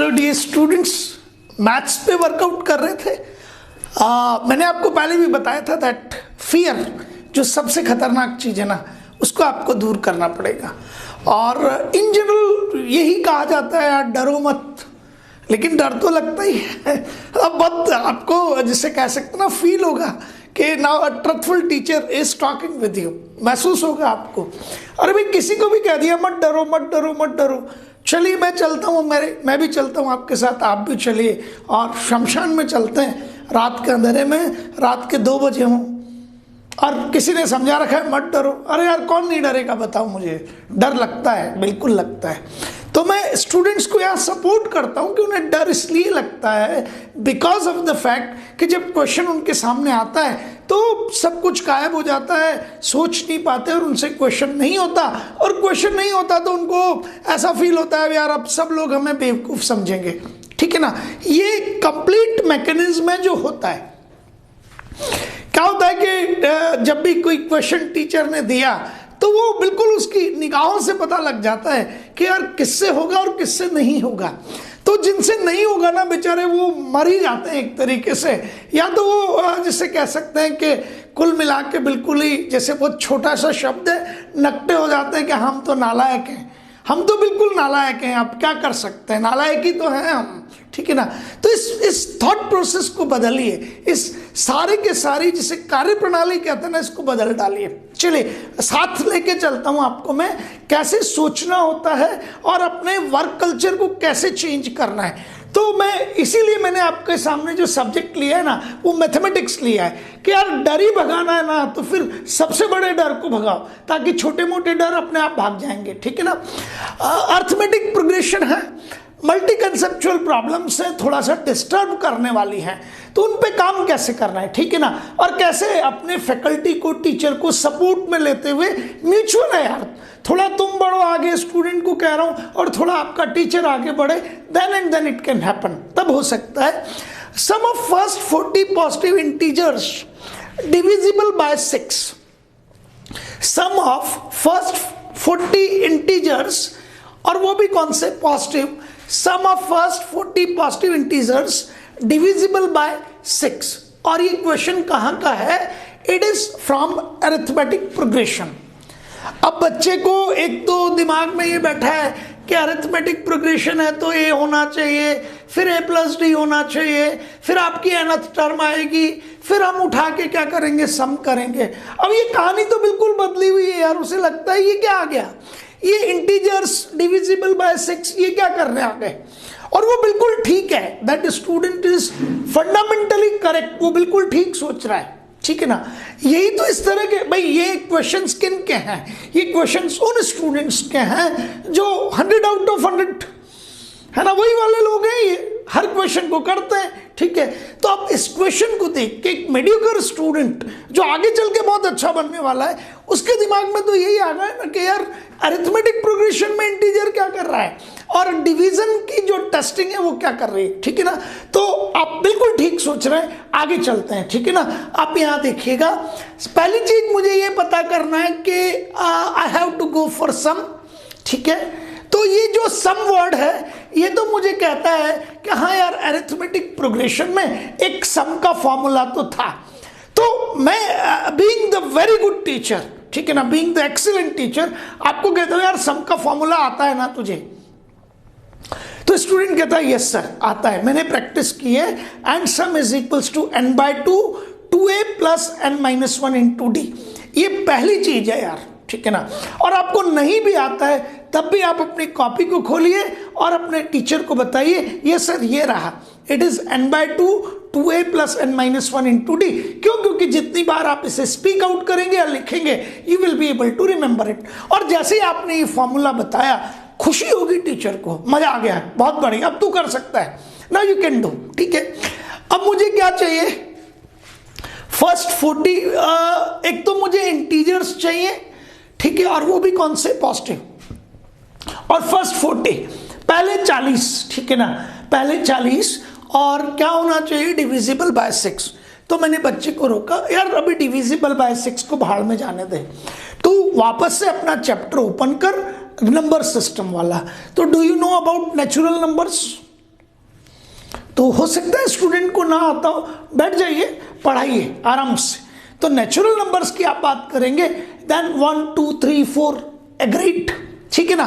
Hello dear students, maths पे workout कर रहे थे। मैंने आपको पहले भी बताया था दैट फियर जो सबसे खतरनाक चीज़ है ना, उसको आपको दूर करना पड़ेगा। और इन जनरल यही कहा जाता है यार डरो मत, लेकिन डर तो लगता ही है। अब बहुत आपको जिसे कह सकते ना फील होगा कि now a truthful teacher is talking with you, महसूस होगा आपको। और अभी किसी को भी कह दिया मत डरो मत डरो मत डरो, चलिए मैं चलता हूँ, मैं भी चलता हूँ आपके साथ, आप भी चलिए और शमशान में चलते हैं रात के अंधेरे में, रात के 2 बजे हूँ और किसी ने समझा रखा है मत डरो। अरे यार कौन नहीं डरेगा बताओ, मुझे डर लगता है, बिल्कुल लगता है। तो मैं स्टूडेंट्स को यहाँ सपोर्ट करता हूँ कि उन्हें डर इसलिए लगता है बिकॉज ऑफ द फैक्ट कि जब क्वेश्चन उनके सामने आता है तो सब कुछ गायब हो जाता है, सोच नहीं पाते और उनसे क्वेश्चन नहीं होता, और क्वेश्चन नहीं होता तो उनको ऐसा फील होता है यार अब सब लोग हमें बेवकूफ़ समझेंगे। ठीक है ना, ये कंप्लीट मैकेनिज्म है जो होता है। क्या होता है कि जब भी कोई क्वेश्चन टीचर ने दिया तो वो बिल्कुल उसकी निगाहों से पता लग जाता है कि यार किससे होगा और किससे नहीं होगा। तो जिनसे नहीं होगा ना बेचारे वो मर ही जाते हैं एक तरीके से, या तो वो जिसे कह सकते हैं कि कुल मिला के बिल्कुल ही जैसे बहुत छोटा सा शब्द है, नकटे हो जाते हैं कि हम तो नालायक हैं, हम तो बिल्कुल नालायक हैं, आप क्या कर सकते हैं, नालायक ही तो हैं हम। ठीक है ना, तो इस थॉट प्रोसेस को बदलिए, इस सारे के सारी जिसे कार्य प्रणाली कहते हैं ना, इसको बदल डालिए। चलिए साथ लेके चलता हूं आपको मैं कैसे सोचना होता है और अपने वर्क कल्चर को कैसे चेंज करना है। तो मैं इसीलिए मैंने आपके सामने जो सब्जेक्ट लिया है ना वो मैथमेटिक्स लिया है कि यार डर ही भगाना है ना, तो फिर सबसे बड़े डर को भगाओ ताकि छोटे मोटे डर अपने आप भाग जाएंगे। ठीक है ना, अर्थमेटिक प्रोग्रेशन है, मल्टी कंसेप्चुअल प्रॉब्लम्स है, थोड़ा सा डिस्टर्ब करने वाली हैं, तो उन पे काम कैसे करना है। ठीक है ना, और कैसे अपने फैकल्टी को टीचर को सपोर्ट में लेते हुए, म्यूचुअल है यार, थोड़ा तुम बढ़ो आगे, स्टूडेंट को कह रहा हूं, और थोड़ा आपका टीचर आगे बढ़े, देन इट कैन हैपन, तब हो सकता है। Sum of first 40 positive integers divisible by 6, sum of first 40 integers, और वो भी कौन से positive, sum of first 40 positive integers divisible by 6। और ये क्वेश्चन कहाँ का है, it is from arithmetic progression. अब बच्चे को एक तो दिमाग में ये बैठा है कि अरिथमेटिक प्रोग्रेशन है तो ए होना चाहिए, फिर a+d होना चाहिए, फिर आपकी nth टर्म आएगी, फिर हम उठा के क्या करेंगे, सम करेंगे। अब ये कहानी तो बिल्कुल बदली हुई है यार, उसे लगता है ये क्या आ गया, ये इंटीजर्स डिविजिबल बाय 6 ये क्या करने आ गए। और वो बिल्कुल ठीक है, that student is fundamentally correct, वो बिल्कुल ठीक सोच रहा है। ठीक है ना, यही तो इस तरह के भाई ये क्वेश्चंस किन के हैं, ये क्वेश्चंस उन स्टूडेंट्स के हैं जो 100 आउट ऑफ 100 है ना, वही वाले लोग हैं, ये हर क्वेश्चन को करते हैं। ठीक है, तो आप इस क्वेश्चन को देख के एक मीडियोकर स्टूडेंट जो आगे चल के बहुत अच्छा बनने वाला है, उसके दिमाग में तो यही आ गया ना कि यार अरिथमेटिक प्रोग्रेशन में इंटीजर क्या कर रहा है और डिवीजन की जो टेस्टिंग है वो क्या कर रही है। ठीक है ना, तो आप बिल्कुल ठीक सोच रहे हैं, आगे चलते हैं। ठीक है ना, आप यहाँ देखिएगा, पहली चीज मुझे ये पता करना है कि I have to go for sum. ठीक है, तो ये जो सम वर्ड है ये तो मुझे कहता है कि हाँ यार अरिथमेटिक प्रोग्रेशन में एक सम का फॉर्मूला तो था। तो मैं being the very good teacher, ठीक है ना, बीइंग द एक्सीलेंट टीचर, आपको कहता हूँ यार सम का फॉर्मूला आता है ना तुझे, तो स्टूडेंट कहता है यस सर आता है, मैंने प्रैक्टिस की है, and sum is equals to n/2 2a + n-1 × d। ये पहली चीज है यार। ठीक है ना, और आपको नहीं भी आता है तब भी आप अपनी कॉपी को खोलिए और अपने टीचर को बताइए ये सर ये रहा, it is n/2 2a + n-1 × d। क्यों, क्योंकि जितनी बार आप इसे स्पीक आउट करेंगे या लिखेंगे you will be able to remember it. और जैसे ही आपने ये फॉर्मूला बताया खुशी होगी टीचर को, मजा आ गया, बहुत बढ़िया, अब तू कर सकता है, नाउ यू कैन डू। ठीक है, अब मुझे क्या चाहिए, फर्स्ट 40 एक तो मुझे इंटीजर्स चाहिए। ठीक है, और वो भी कौन से, पॉजिटिव, और फर्स्ट 40 पहले 40। ठीक है ना, पहले 40, और क्या होना चाहिए, डिविजिबल बाय 6। तो मैंने बच्चे को रोका, यार अभी डिविजिबल बाय 6 को भाड़ में जाने दे, तो वापस से अपना चैप्टर ओपन कर, नंबर सिस्टम वाला। तो do you know about natural numbers, तो हो सकता है स्टूडेंट को ना आता हो, बैठ जाइए पढ़ाइए आराम से। तो नेचुरल नंबर्स की आप बात करेंगे, देन 1 2 3 4 एग्रीड, ठीक है ना।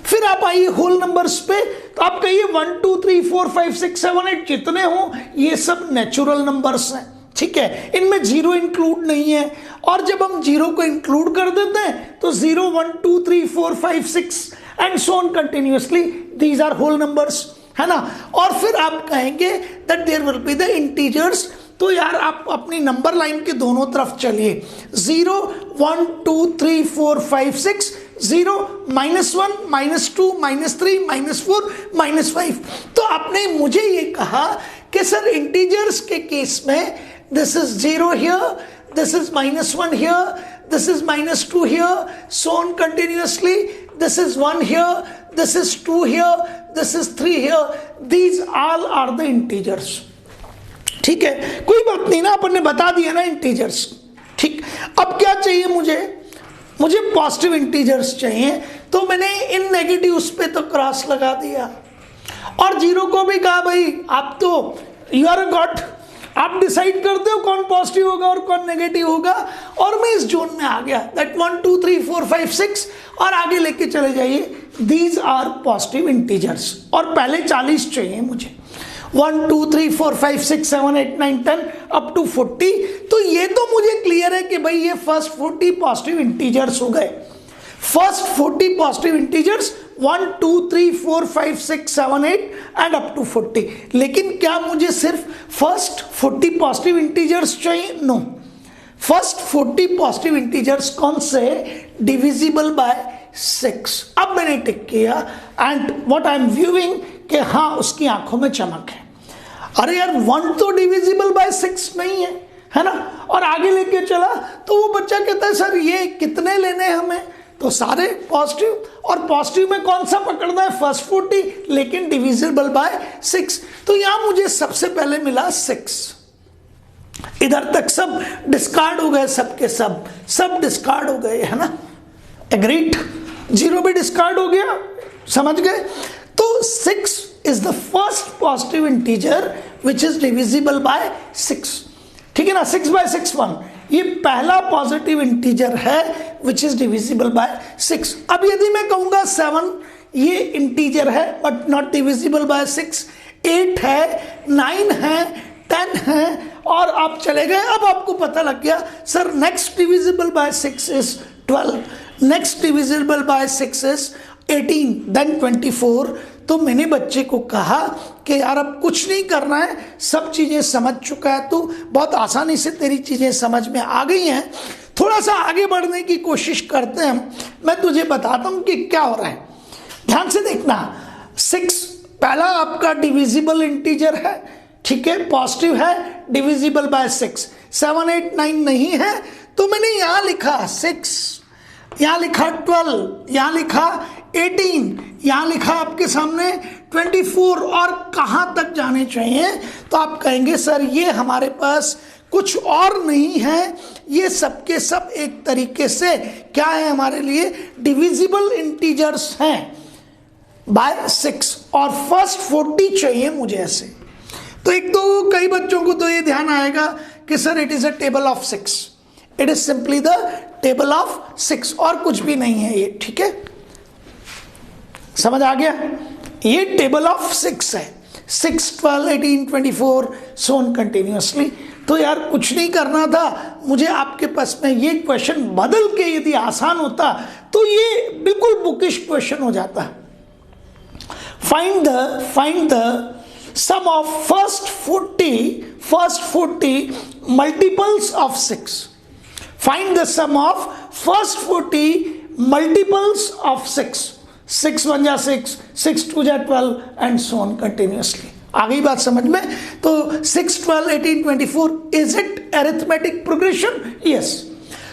फिर आप आइए होल नंबर्स पे, तो आप कहिए 1 2 3 4 5 6 7 8 जितने हो ये सब नेचुरल नंबर्स हैं, ठीक है, इनमें जीरो इंक्लूड नहीं है। और जब हम जीरो को इंक्लूड कर देते हैं तो 0 1 2 3 4 5 6 and so on continuously, these are whole numbers, है ना। और फिर आप कहेंगे that there will be the integers. तो यार आप अपनी नंबर लाइन के दोनों तरफ चलिए, 0 1 2 3 4 5 6 0 -1 -2 -3 -4 -5। तो आपने मुझे ये कहा कि सर इंटीजर्स के केस में this is 0 here, this is -1 here, this is -2 here, so on continuously, this is 1 here, this is 2 here, this is 3 here, these all are the integers, ठीक है। कोई बात नहीं ना, अपन ने बता दिया ना इंटीजर्स, ठीक। अब क्या चाहिए मुझे पॉजिटिव इंटीजर्स चाहिए, तो मैंने इन नेगेटिव्स पे तो क्रॉस लगा दिया और जीरो को भी कहा भाई आप तो यू आर अ गॉड, आप डिसाइड करते हो कौन पॉजिटिव होगा और कौन नेगेटिव होगा। और मैं इस जोन में आ गया, दैट 1 2 3 4 5 6 और आगे लेके चले जाइए, दीज आर पॉजिटिव इंटीजर्स। और पहले 40 चाहिए मुझे, 1 2 3 4 5 6 7 8 9 10 अप टू 40। तो ये तो मुझे क्लियर है कि भाई ये फर्स्ट 40 पॉजिटिव इंटीजर्स हो गए, first 40 positive integers 1 2 3 4 5 6 7 8 and up to 40। लेकिन क्या मुझे सिर्फ फर्स्ट 40 पॉजिटिव इंटीजर्स चाहिए? नो, फर्स्ट 40 पॉजिटिव इंटीजर्स कौन से? Divisible by 6। अब मैंने टिक किया and what I am viewing कि हाँ उसकी आंखों में चमक है। अरे यार 1 तो डिविजिबल बाय 6 नहीं है ना। और आगे लेके चला तो वो बच्चा कहता है सर ये कितने लेने हैं हमें, तो सारे पॉजिटिव, और पॉजिटिव में कौन सा पकड़ना है? फर्स्ट 40, लेकिन डिविजिबल बाय 6। तो यहां मुझे सबसे पहले मिला 6। इधर तक सब डिस्कार्ड हो गए, सबके सब डिस्कार्ड हो गए, है ना, एग्रीड। जीरो भी डिस्कार्ड हो गया, समझ गए। तो 6 is the first positive integer which is divisible by 6, ठीक है ना। 6 बाय 6 1, ये पहला पॉजिटिव इंटीजर है विच इज डिविजिबल बाय 6। अब यदि मैं कहूंगा 7 ये इंटीजर है बट नॉट डिविजिबल बाय 6, 8 है, 9 है, 10 है, और आप चले गए। अब आपको पता लग गया sir next divisible by 6 is 12, next divisible by 6 is 18, then 24। तो मैंने बच्चे को कहा कि यार अब कुछ नहीं करना है, सब चीज़ें समझ चुका है तू, बहुत आसानी से तेरी चीज़ें समझ में आ गई हैं, थोड़ा सा आगे बढ़ने की कोशिश करते हैं। मैं तुझे बताता हूँ कि क्या हो रहा है, ध्यान से देखना। 6 पहला आपका डिविजिबल इंटीजर है, ठीक है, पॉजिटिव है, डिविजिबल बाय 6। 7 8 9 नहीं है, तो मैंने यहाँ लिखा 6, यहाँ लिखा 12, यहाँ लिखा 18, यहाँ लिखा आपके सामने 24, और कहाँ तक जाने चाहिए? तो आप कहेंगे सर ये हमारे पास कुछ और नहीं है, ये सबके सब एक तरीके से क्या है हमारे लिए? डिविजिबल इंटीजर्स हैं बाय 6, और फर्स्ट 40 चाहिए मुझे ऐसे। तो एक तो कई बच्चों को तो ये ध्यान आएगा कि sir it is a table of 6, it is simply the table of 6, और कुछ भी नहीं है ये, ठीक है, समझ आ गया? ये टेबल ऑफ 6 है, 6 12 18 24 सो ऑन कंटिन्यूअसली। तो यार कुछ नहीं करना था मुझे, आपके पास में ये क्वेश्चन बदल के यदि आसान होता तो ये बिल्कुल बुकिश क्वेश्चन हो जाता। Find the sum of first 40 multiples of 6. Find the sum of first 40 multiples of 6. 6 1 जा 6, 6 2 जा 12 and so on continuously. आ गई बात समझ में? तो 6 12 18 24 is it arithmetic progression? Yes.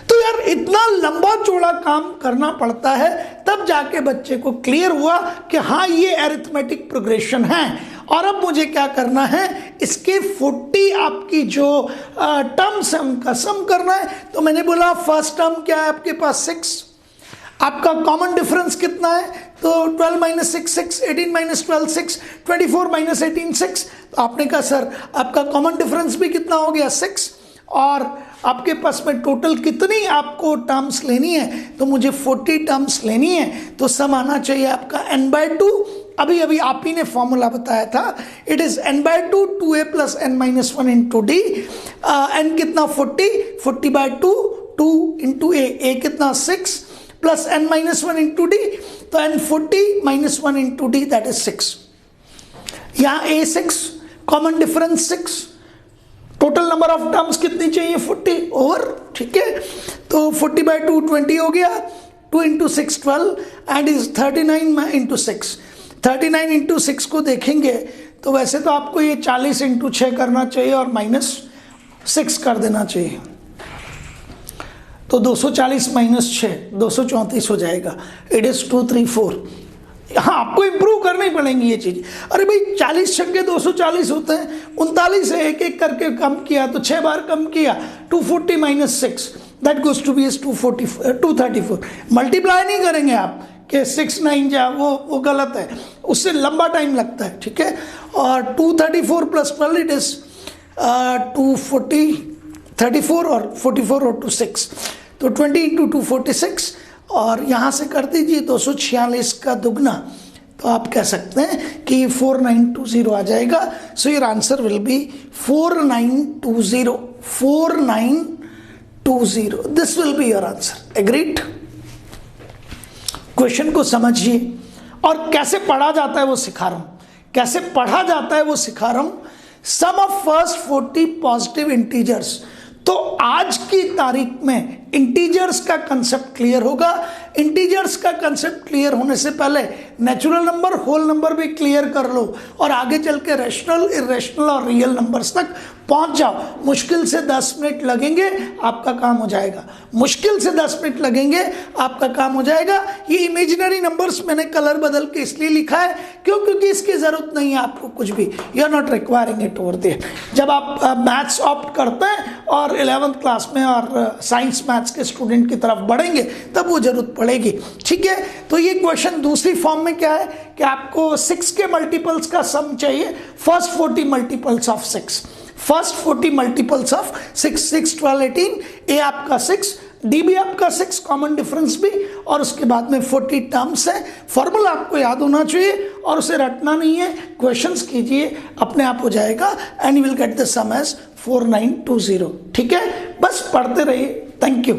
तो यार इतना लंबा चौड़ा काम करना पड़ता है तब जाके बच्चे को क्लियर हुआ कि हाँ ये अरिथमेटिक प्रोग्रेशन है। और अब मुझे क्या करना है? इसके 40 आपकी जो टर्म्स है उनका सम करना है। तो मैंने बोला फर्स्ट टर्म क्या है आपके पास? 6। आपका कॉमन डिफरेंस कितना है? तो 12 माइनस 6 6, 18 माइनस 12 6, 24 माइनस 18 6। तो आपने कहा सर आपका कॉमन डिफरेंस भी कितना हो गया 6, और आपके पास में टोटल कितनी आपको टर्म्स लेनी है, तो मुझे 40 टर्म्स लेनी है, तो सम आना चाहिए आपका n/2। अभी आप ही ने फॉर्मूला बताया था, it is n/2 2a plus n minus 1 into D. n कितना 40/2 2 इंटू a कितना 6 plus n minus 1 into D, तो n 40 minus 1 into D that is 6। यहाँ a 6, common difference 6, total number of terms कितनी चाहिए 40 over, ठीक है। तो 40/2 20 हो गया, 2 into 6 12 and is 39 into 6। 39 into 6 को देखेंगे तो वैसे तो आपको ये 40 इंटू 6 करना चाहिए और माइनस 6 कर देना चाहिए, तो 240 माइनस 6 234 हो जाएगा। It is 234। हाँ, आपको इंप्रूव करनी पड़ेंगी ये चीज। अरे भाई 40 छक्के 240 होते हैं, 39 से एक एक करके कम किया तो 6 बार कम किया, 240 minus 6 that goes to be 234। Multiply नहीं करेंगे आप कि 6 9 जा, वो गलत है, उससे लंबा टाइम लगता है, ठीक है। और 234 प्लस 12 इट इज 234 और 44 और 26, तो 20 इंटू 246, और यहाँ से कर दीजिए 246 का दुगना, तो आप कह सकते हैं कि 4920 आ जाएगा। So your answer will be 4920, 4920, this will be your answer. Agreed? Question को समझिए और कैसे पढ़ा जाता है वो सिखा रहा हूं, कैसे पढ़ा जाता है वो सिखा रहा हूं। सम ऑफ फर्स्ट 40 पॉजिटिव इंटीजर्स, तो आज की तारीख में इंटीजर्स का कंसेप्ट क्लियर होगा। इंटीजर्स का कंसेप्ट क्लियर होने से पहले नेचुरल नंबर, होल नंबर भी क्लियर कर लो, और आगे चल के रैशनल, इरेशनल और रियल नंबर्स तक पहुंच जाओ। मुश्किल से 10 मिनट लगेंगे, आपका काम हो जाएगा। मुश्किल से 10 मिनट लगेंगे, आपका काम हो जाएगा। ये इमेजिनरी नंबर्स मैंने कलर बदल के इसलिए लिखा है क्योंकि इसकी जरूरत नहीं है आपको कुछ भी, you are not requiring it over there. जब आप मैथ्स ऑप्ट करते हैं और 11th क्लास में और साइंस मैथ्स के स्टूडेंट की तरफ बढ़ेंगे तब वो जरूरत पड़ेगी, ठीक है। तो ये क्वेश्चन दूसरी फॉर्म में क्या है कि आपको 6 के मल्टीपल्स का सम चाहिए, first 40 multiples of 6, first 40 multiples of 6, 6 12 18, ए आपका 6, डी भी आपका 6, कॉमन डिफरेंस भी, और उसके बाद में 40 टर्म्स है। फॉर्मूला आपको याद होना चाहिए और उसे रटना नहीं है, क्वेश्चंस कीजिए, अपने आप हो जाएगा and you will get the sum as 4920, ठीक है। बस पढ़ते रहिए। Thank you.